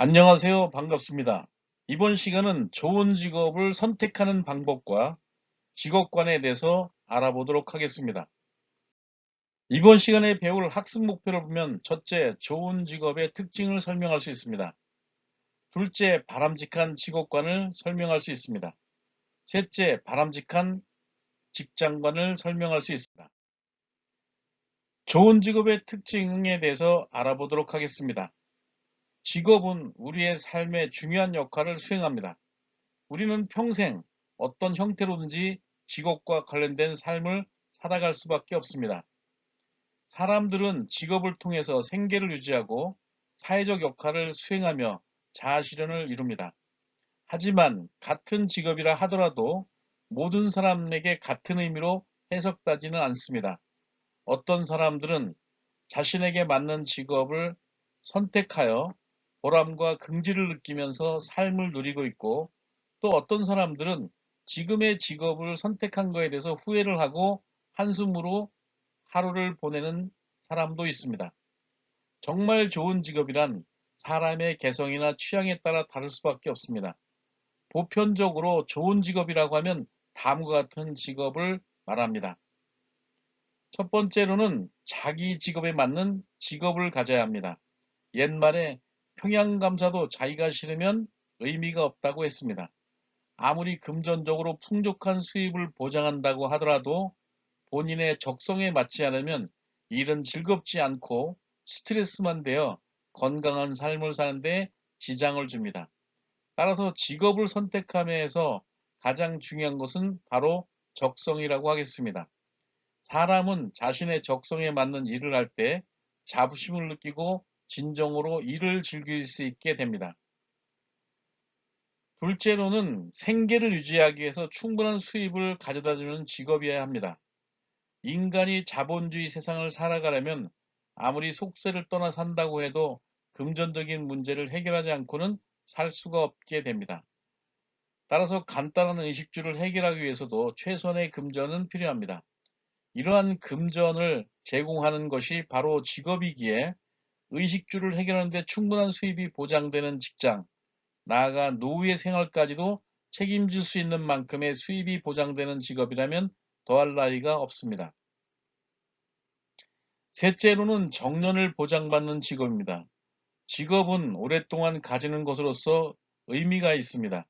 안녕하세요. 반갑습니다. 이번 시간은 좋은 직업을 선택하는 방법과 직업관에 대해서 알아보도록 하겠습니다. 이번 시간에 배울 학습 목표를 보면 첫째, 좋은 직업의 특징을 설명할 수 있습니다. 둘째, 바람직한 직업관을 설명할 수 있습니다. 셋째, 바람직한 직장관을 설명할 수 있습니다. 좋은 직업의 특징에 대해서 알아보도록 하겠습니다. 직업은 우리의 삶에 중요한 역할을 수행합니다. 우리는 평생 어떤 형태로든지 직업과 관련된 삶을 살아갈 수밖에 없습니다. 사람들은 직업을 통해서 생계를 유지하고 사회적 역할을 수행하며 자아실현을 이룹니다. 하지만 같은 직업이라 하더라도 모든 사람에게 같은 의미로 해석되지는 않습니다. 어떤 사람들은 자신에게 맞는 직업을 선택하여 보람과 긍지를 느끼면서 삶을 누리고 있고, 또 어떤 사람들은 지금의 직업을 선택한 것에 대해서 후회를 하고 한숨으로 하루를 보내는 사람도 있습니다. 정말 좋은 직업이란 사람의 개성이나 취향에 따라 다를 수밖에 없습니다. 보편적으로 좋은 직업이라고 하면 다음과 같은 직업을 말합니다. 첫 번째로는 자기 직업에 맞는 직업을 가져야 합니다. 옛말에 평양감사도 자기가 싫으면 의미가 없다고 했습니다. 아무리 금전적으로 풍족한 수입을 보장한다고 하더라도 본인의 적성에 맞지 않으면 일은 즐겁지 않고 스트레스만 되어 건강한 삶을 사는데 지장을 줍니다. 따라서 직업을 선택함에서 가장 중요한 것은 바로 적성이라고 하겠습니다. 사람은 자신의 적성에 맞는 일을 할 때 자부심을 느끼고 진정으로 일을 즐길 수 있게 됩니다. 둘째로는 생계를 유지하기 위해서 충분한 수입을 가져다주는 직업이어야 합니다. 인간이 자본주의 세상을 살아가려면 아무리 속세를 떠나 산다고 해도 금전적인 문제를 해결하지 않고는 살 수가 없게 됩니다. 따라서 간단한 의식주를 해결하기 위해서도 최소한의 금전은 필요합니다. 이러한 금전을 제공하는 것이 바로 직업이기에 의식주를 해결하는 데 충분한 수입이 보장되는 직장, 나아가 노후의 생활까지도 책임질 수 있는 만큼의 수입이 보장되는 직업이라면 더할 나위가 없습니다. 셋째로는 정년을 보장받는 직업입니다. 직업은 오랫동안 가지는 것으로서 의미가 있습니다.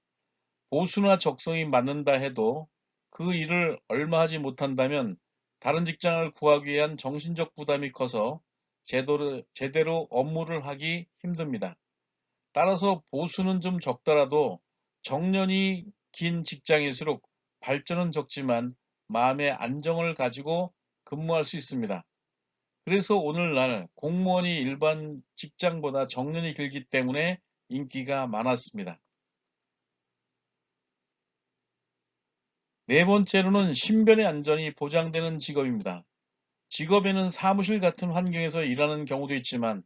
보수나 적성이 맞는다 해도 그 일을 얼마 하지 못한다면 다른 직장을 구하기 위한 정신적 부담이 커서 제대로 업무를 하기 힘듭니다. 따라서 보수는 좀 적더라도 정년이 긴 직장일수록 발전은 적지만 마음의 안정을 가지고 근무할 수 있습니다. 그래서 오늘날 공무원이 일반 직장보다 정년이 길기 때문에 인기가 많았습니다. 네 번째로는 신변의 안전이 보장되는 직업입니다. 직업에는 사무실 같은 환경에서 일하는 경우도 있지만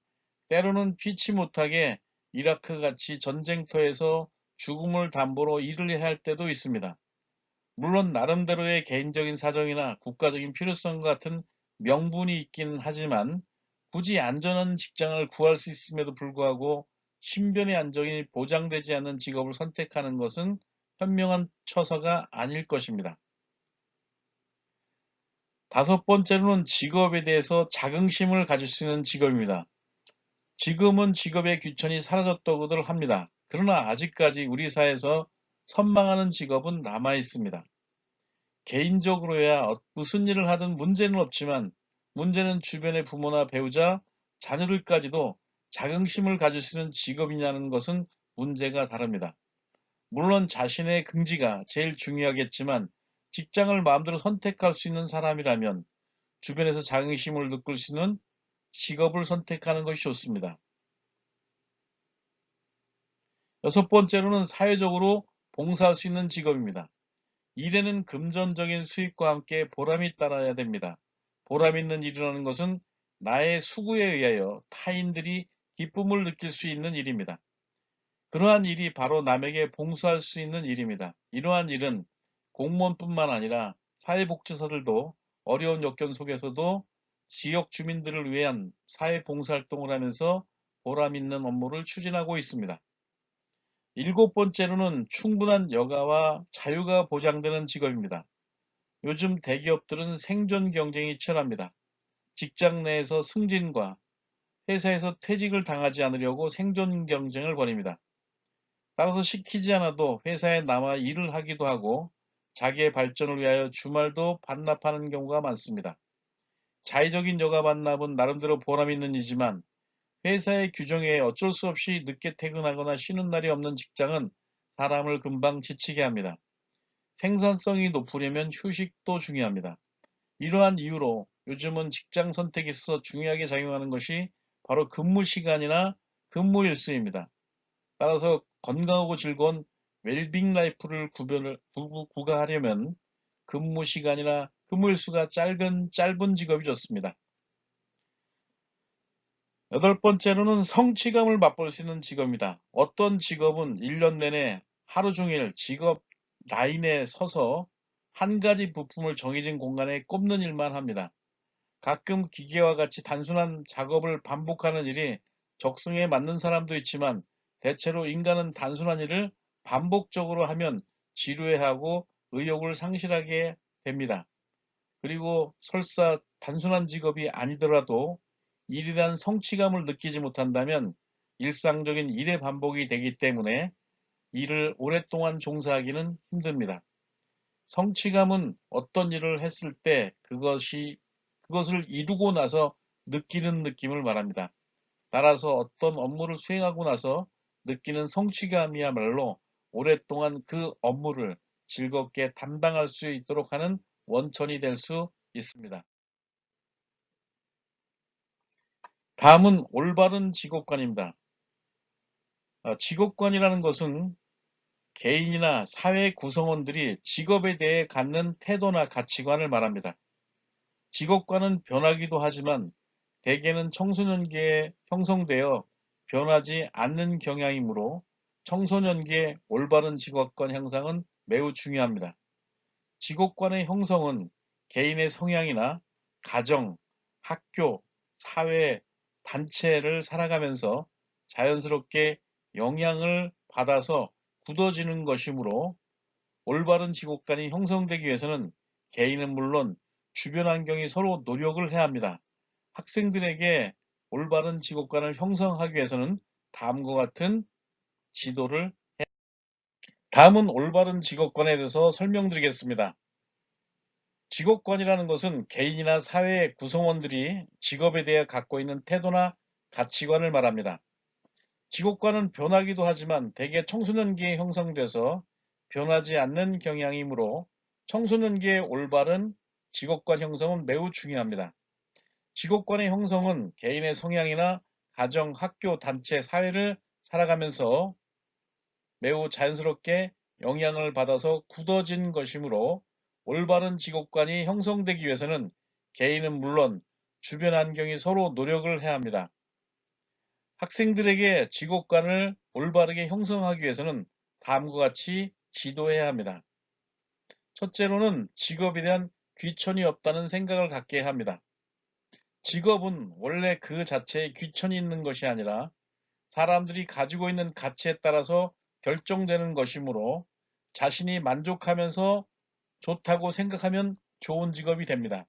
때로는 피치 못하게 이라크 같이 전쟁터에서 죽음을 담보로 일을 해야 할 때도 있습니다. 물론 나름대로의 개인적인 사정이나 국가적인 필요성 같은 명분이 있긴 하지만 굳이 안전한 직장을 구할 수 있음에도 불구하고 신변의 안정이 보장되지 않는 직업을 선택하는 것은 현명한 처사가 아닐 것입니다. 다섯 번째로는 직업에 대해서 자긍심을 가질 수 있는 직업입니다. 지금은 직업의 귀천이 사라졌다고들 합니다. 그러나 아직까지 우리 사회에서 선망하는 직업은 남아 있습니다. 개인적으로야 무슨 일을 하든 문제는 없지만 문제는 주변의 부모나 배우자, 자녀들까지도 자긍심을 가질 수 있는 직업이냐는 것은 문제가 다릅니다. 물론 자신의 긍지가 제일 중요하겠지만 직장을 마음대로 선택할 수 있는 사람이라면 주변에서 자긍심을 느낄 수 있는 직업을 선택하는 것이 좋습니다. 여섯 번째로는 사회적으로 봉사할 수 있는 직업입니다. 일에는 금전적인 수익과 함께 보람이 따라야 됩니다. 보람 있는 일이라는 것은 나의 수고에 의하여 타인들이 기쁨을 느낄 수 있는 일입니다. 그러한 일이 바로 남에게 봉사할 수 있는 일입니다. 이러한 일은 공무원뿐만 아니라 사회복지사들도 어려운 역경 속에서도 지역 주민들을 위한 사회봉사활동을 하면서 보람 있는 업무를 추진하고 있습니다. 일곱 번째로는 충분한 여가와 자유가 보장되는 직업입니다. 요즘 대기업들은 생존 경쟁이 치열합니다. 직장 내에서 승진과 회사에서 퇴직을 당하지 않으려고 생존 경쟁을 벌입니다. 따라서 시키지 않아도 회사에 남아 일을 하기도 하고 자기의 발전을 위하여 주말도 반납하는 경우가 많습니다. 자의적인 여가 반납은 나름대로 보람 있는 일이지만 회사의 규정에 어쩔 수 없이 늦게 퇴근하거나 쉬는 날이 없는 직장은 사람을 금방 지치게 합니다. 생산성이 높으려면 휴식도 중요합니다. 이러한 이유로 요즘은 직장 선택에 있어서 중요하게 작용하는 것이 바로 근무 시간이나 근무 일수입니다. 따라서 건강하고 즐거운 웰빙 라이프를 구가하려면 근무 시간이나 근무 일수가 짧은 직업이 좋습니다. 여덟 번째로는 성취감을 맛볼 수 있는 직업입니다. 어떤 직업은 1년 내내 하루 종일 직업 라인에 서서 한 가지 부품을 정해진 공간에 꼽는 일만 합니다. 가끔 기계와 같이 단순한 작업을 반복하는 일이 적성에 맞는 사람도 있지만 대체로 인간은 단순한 일을 반복적으로 하면 지루해하고 의욕을 상실하게 됩니다. 그리고 설사 단순한 직업이 아니더라도 일에 대한 성취감을 느끼지 못한다면 일상적인 일의 반복이 되기 때문에 일을 오랫동안 종사하기는 힘듭니다. 성취감은 어떤 일을 했을 때 그것을 이루고 나서 느끼는 느낌을 말합니다. 따라서 어떤 업무를 수행하고 나서 느끼는 성취감이야말로 오랫동안 그 업무를 즐겁게 담당할 수 있도록 하는 원천이 될 수 있습니다. 다음은 올바른 직업관입니다. 직업관이라는 것은 개인이나 사회 구성원들이 직업에 대해 갖는 태도나 가치관을 말합니다. 직업관은 변하기도 하지만 대개는 청소년기에 형성되어 변하지 않는 경향이므로 청소년기의 올바른 직업관 향상은 매우 중요합니다. 직업관의 형성은 개인의 성향이나 가정, 학교, 사회, 단체를 살아가면서 자연스럽게 영향을 받아서 굳어지는 것이므로 올바른 직업관이 형성되기 위해서는 개인은 물론 주변 환경이 서로 노력을 해야 합니다. 학생들에게 올바른 직업관을 형성하기 위해서는 다음과 같은 지도를 다음은 올바른 직업관에 대해서 설명드리겠습니다. 직업관이라는 것은 개인이나 사회 구성원들이 직업에 대해 갖고 있는 태도나 가치관을 말합니다. 직업관은 변하기도 하지만 대개 청소년기에 형성돼서 변하지 않는 경향이므로 청소년기의 올바른 직업관 형성은 매우 중요합니다. 직업관의 형성은 개인의 성향이나 가정, 학교, 단체, 사회를 살아가면서 매우 자연스럽게 영향을 받아서 굳어진 것이므로 올바른 직업관이 형성되기 위해서는 개인은 물론 주변 환경이 서로 노력을 해야 합니다. 학생들에게 직업관을 올바르게 형성하기 위해서는 다음과 같이 지도해야 합니다. 첫째로는 직업에 대한 귀천이 없다는 생각을 갖게 합니다. 직업은 원래 그 자체에 귀천이 있는 것이 아니라 사람들이 가지고 있는 가치에 따라서 결정되는 것이므로 자신이 만족하면서 좋다고 생각하면 좋은 직업이 됩니다.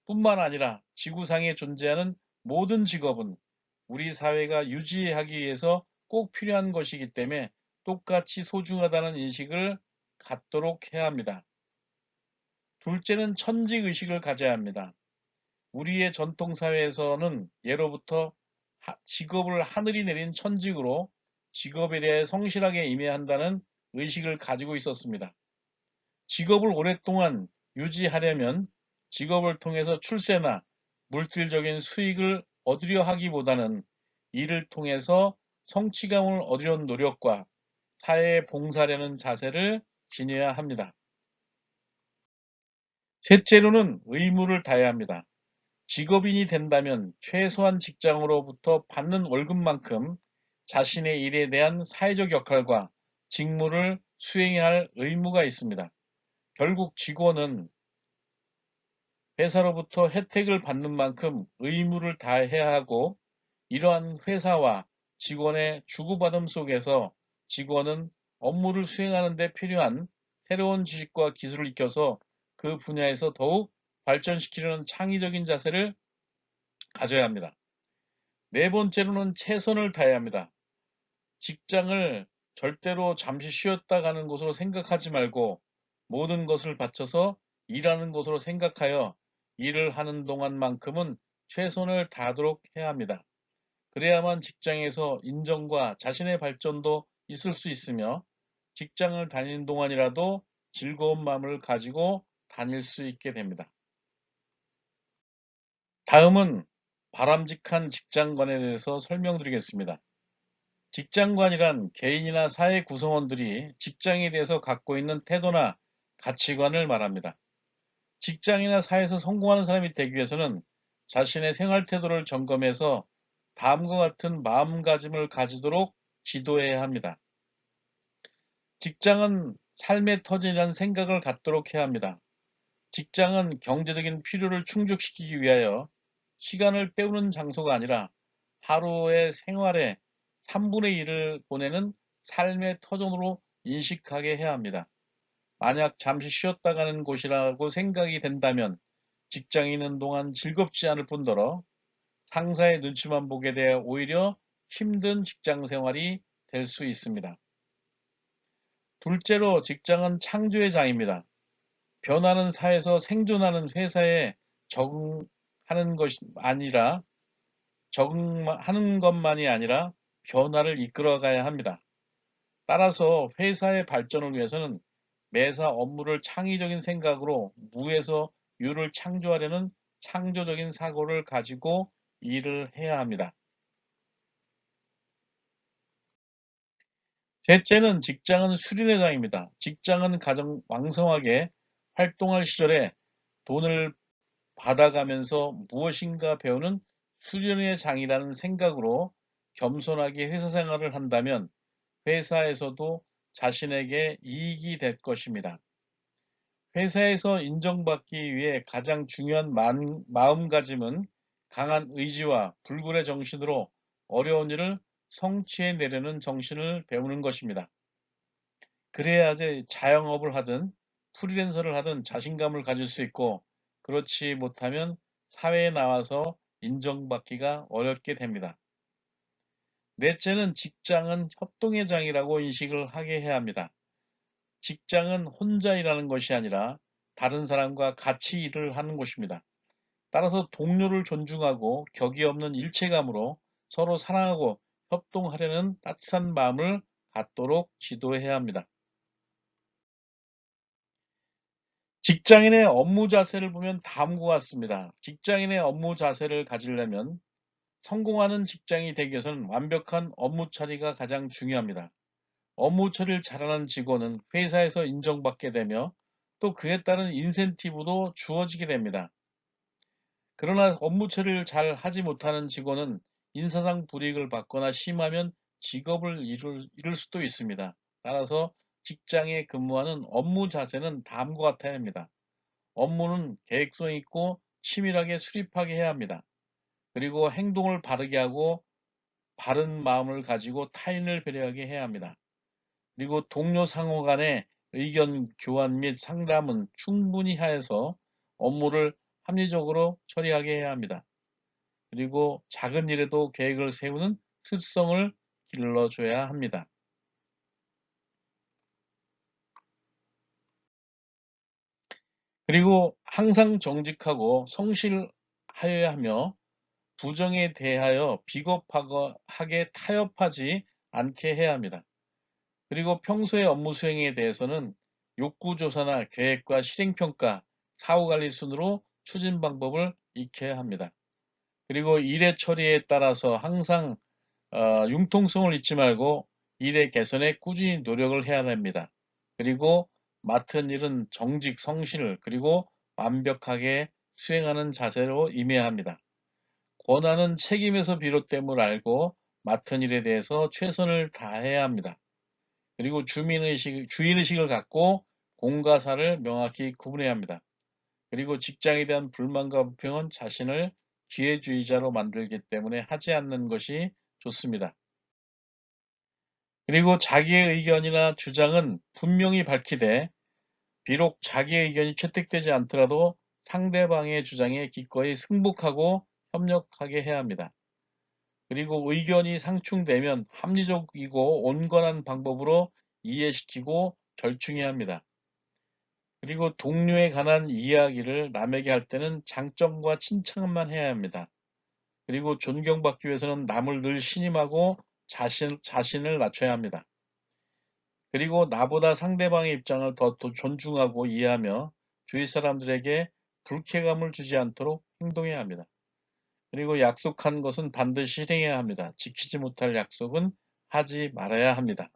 뿐만 아니라 지구상에 존재하는 모든 직업은 우리 사회가 유지하기 위해서 꼭 필요한 것이기 때문에 똑같이 소중하다는 인식을 갖도록 해야 합니다. 둘째는 천직의식을 가져야 합니다. 우리의 전통사회에서는 예로부터 직업을 하늘이 내린 천직으로 직업에 대해 성실하게 임해야 한다는 의식을 가지고 있었습니다. 직업을 오랫동안 유지하려면 직업을 통해서 출세나 물질적인 수익을 얻으려 하기보다는 이를 통해서 성취감을 얻으려는 노력과 사회에 봉사하려는 자세를 지녀야 합니다. 셋째로는 의무를 다해야 합니다. 직업인이 된다면 최소한 직장으로부터 받는 월급만큼 자신의 일에 대한 사회적 역할과 직무를 수행해야 할 의무가 있습니다. 결국 직원은 회사로부터 혜택을 받는 만큼 의무를 다해야 하고 이러한 회사와 직원의 주고받음 속에서 직원은 업무를 수행하는 데 필요한 새로운 지식과 기술을 익혀서 그 분야에서 더욱 발전시키려는 창의적인 자세를 가져야 합니다. 네 번째로는 최선을 다해야 합니다. 직장을 절대로 잠시 쉬었다 가는 곳으로 생각하지 말고 모든 것을 바쳐서 일하는 곳으로 생각하여 일을 하는 동안만큼은 최선을 다하도록 해야 합니다. 그래야만 직장에서 인정과 자신의 발전도 있을 수 있으며 직장을 다니는 동안이라도 즐거운 마음을 가지고 다닐 수 있게 됩니다. 다음은 바람직한 직장관에 대해서 설명드리겠습니다. 직장관이란 개인이나 사회 구성원들이 직장에 대해서 갖고 있는 태도나 가치관을 말합니다. 직장이나 사회에서 성공하는 사람이 되기 위해서는 자신의 생활 태도를 점검해서 다음과 같은 마음가짐을 가지도록 지도해야 합니다. 직장은 삶의 터전이라는 생각을 갖도록 해야 합니다. 직장은 경제적인 필요를 충족시키기 위하여 시간을 때우는 장소가 아니라 하루의 생활의 3분의 1을 보내는 삶의 터전으로 인식하게 해야 합니다. 만약 잠시 쉬었다 가는 곳이라고 생각이 된다면 직장에 있는 동안 즐겁지 않을 뿐더러 상사의 눈치만 보게 되어 오히려 힘든 직장 생활이 될 수 있습니다. 둘째로 직장은 창조의 장입니다. 변하는 사회에서 생존하는 회사에 적응하는 것이 아니라 적응하는 것만이 아니라 변화를 이끌어 가야 합니다. 따라서 회사의 발전을 위해서는 매사 업무를 창의적인 생각으로 무에서 유를 창조하려는 창조적인 사고를 가지고 일을 해야 합니다. 셋째는 직장은 수련의 장입니다. 직장은 가장 왕성하게 활동할 시절에 돈을 받아가면서 무엇인가 배우는 수련의 장이라는 생각으로 겸손하게 회사 생활을 한다면 회사에서도 자신에게 이익이 될 것입니다. 회사에서 인정받기 위해 가장 중요한 마음가짐은 강한 의지와 불굴의 정신으로 어려운 일을 성취해내려는 정신을 배우는 것입니다. 그래야지 자영업을 하든 프리랜서를 하든 자신감을 가질 수 있고 그렇지 못하면 사회에 나와서 인정받기가 어렵게 됩니다. 넷째는 직장은 협동의 장이라고 인식을 하게 해야 합니다. 직장은 혼자 일하는 것이 아니라 다른 사람과 같이 일을 하는 곳입니다. 따라서 동료를 존중하고 격이 없는 일체감으로 서로 사랑하고 협동하려는 따뜻한 마음을 갖도록 지도해야 합니다. 직장인의 업무 자세를 보면 다음과 같습니다. 직장인의 업무 자세를 가지려면 성공하는 직장이 되기 위해서는 완벽한 업무 처리가 가장 중요합니다. 업무 처리를 잘하는 직원은 회사에서 인정받게 되며 또 그에 따른 인센티브도 주어지게 됩니다. 그러나 업무 처리를 잘 하지 못하는 직원은 인사상 불이익을 받거나 심하면 직업을 잃을 수도 있습니다. 따라서 직장에 근무하는 업무 자세는 다음과 같아야 합니다. 업무는 계획성 있고 치밀하게 수립하게 해야 합니다. 그리고 행동을 바르게 하고 바른 마음을 가지고 타인을 배려하게 해야 합니다. 그리고 동료 상호 간의 의견 교환 및 상담은 충분히 하여서 업무를 합리적으로 처리하게 해야 합니다. 그리고 작은 일에도 계획을 세우는 습성을 길러줘야 합니다. 그리고 항상 정직하고 성실하여야 하며 부정에 대하여 비겁하게 타협하지 않게 해야 합니다. 그리고 평소의 업무 수행에 대해서는 욕구조사나 계획과 실행평가, 사후관리 순으로 추진 방법을 익혀야 합니다. 그리고 일의 처리에 따라서 항상 융통성을 잊지 말고 일의 개선에 꾸준히 노력을 해야 합니다. 그리고 맡은 일은 정직, 성실, 그리고 완벽하게 수행하는 자세로 임해야 합니다. 권한은 책임에서 비롯됨을 알고 맡은 일에 대해서 최선을 다해야 합니다. 그리고 주인의식을 갖고 공과사를 명확히 구분해야 합니다. 그리고 직장에 대한 불만과 불평은 자신을 기회주의자로 만들기 때문에 하지 않는 것이 좋습니다. 그리고 자기의 의견이나 주장은 분명히 밝히되 비록 자기의 의견이 채택되지 않더라도 상대방의 주장에 기꺼이 승복하고 협력하게 해야 합니다. 그리고 의견이 상충되면 합리적이고 온건한 방법으로 이해시키고 절충해야 합니다. 그리고 동료에 관한 이야기를 남에게 할 때는 장점과 칭찬만 해야 합니다. 그리고 존경받기 위해서는 남을 늘 신임하고 자신을 낮춰야 합니다. 그리고 나보다 상대방의 입장을 더 존중하고 이해하며 주위 사람들에게 불쾌감을 주지 않도록 행동해야 합니다. 그리고 약속한 것은 반드시 실행해야 합니다. 지키지 못할 약속은 하지 말아야 합니다.